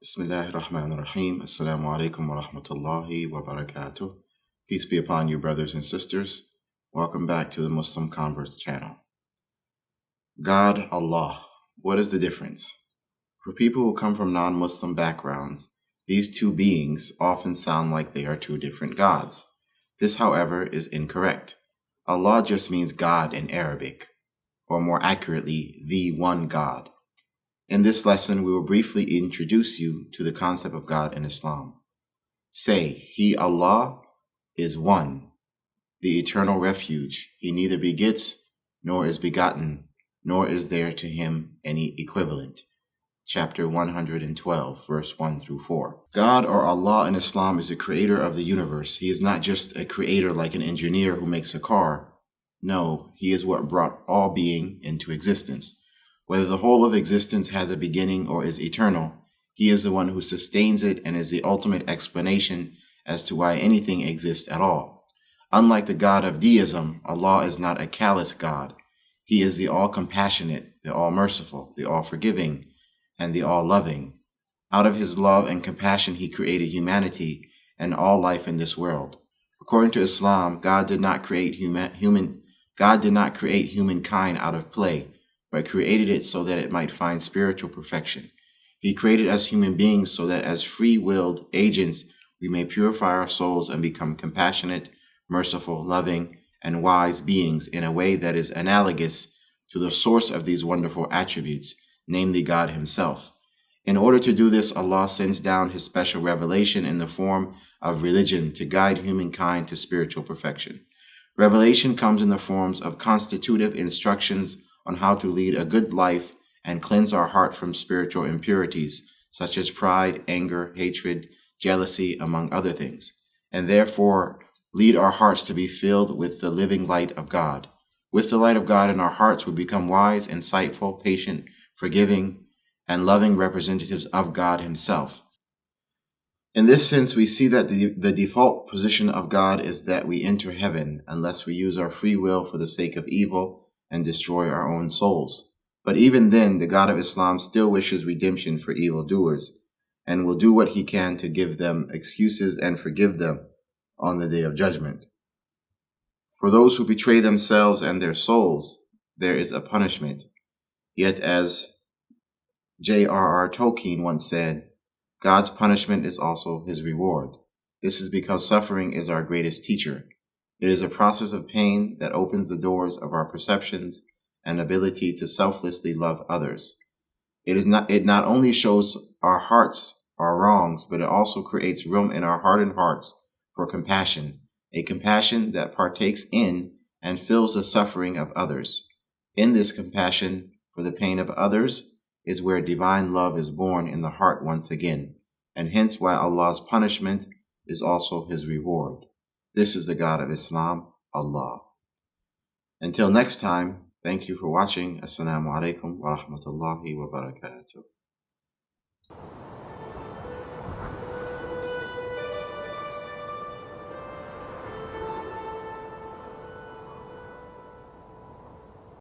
Bismillahirrahmanirrahim. Assalamu alaikum wa rahmatullahi wa barakatuh. Peace be upon you, brothers and sisters. Welcome back to the Muslim Converts channel. God, Allah. What is the difference? For people who come from non-Muslim backgrounds, these two beings often sound like they are two different gods. This, however, is incorrect. Allah just means God in Arabic, or more accurately, the one God. In this lesson, we will briefly introduce you to the concept of God in Islam. Say, He, Allah, is one, the eternal refuge. He neither begets, nor is begotten, nor is there to Him any equivalent. Chapter 112, verse 1 through 4. God, or Allah in Islam, is the creator of the universe. He is not just a creator like an engineer who makes a car. No, He is what brought all being into existence. Whether the whole of existence has a beginning or is eternal, He is the one who sustains it and is the ultimate explanation as to why anything exists at all. Unlike the God of deism, Allah is not a callous God. He is the all-compassionate, the all-merciful, the all-forgiving, and the all-loving. Out of His love and compassion, He created humanity and all life in this world. According to Islam, God did not create humankind out of play, but created it so that it might find spiritual perfection. He created us human beings so that as free-willed agents, we may purify our souls and become compassionate, merciful, loving, and wise beings in a way that is analogous to the source of these wonderful attributes, namely God Himself. In order to do this, Allah sends down His special revelation in the form of religion to guide humankind to spiritual perfection. Revelation comes in the forms of constitutive instructions on how to lead a good life and cleanse our heart from spiritual impurities, such as pride, anger, hatred, jealousy, among other things, and therefore lead our hearts to be filled with the living light of God. With the light of God in our hearts, we become wise, insightful, patient, forgiving, and loving representatives of God Himself. In this sense, we see that the default position of God is that we enter heaven unless we use our free will for the sake of evil and destroy our own souls. But even then, the God of Islam still wishes redemption for evildoers and will do what He can to give them excuses and forgive them on the day of judgment. For those who betray themselves and their souls, there is a punishment. Yet, as J.R.R. Tolkien once said, God's punishment is also His reward. This is because suffering is our greatest teacher. It is a process of pain that opens the doors of our perceptions and ability to selflessly love others. It not only shows our hearts our wrongs, but it also creates room in our hardened hearts for compassion, a compassion that partakes in and fills the suffering of others. In this compassion for the pain of others is where divine love is born in the heart once again, and hence why Allah's punishment is also His reward. This is the God of Islam, Allah. Until next time, thank you for watching. Assalamu alaikum wa rahmatullahi wa barakatuh.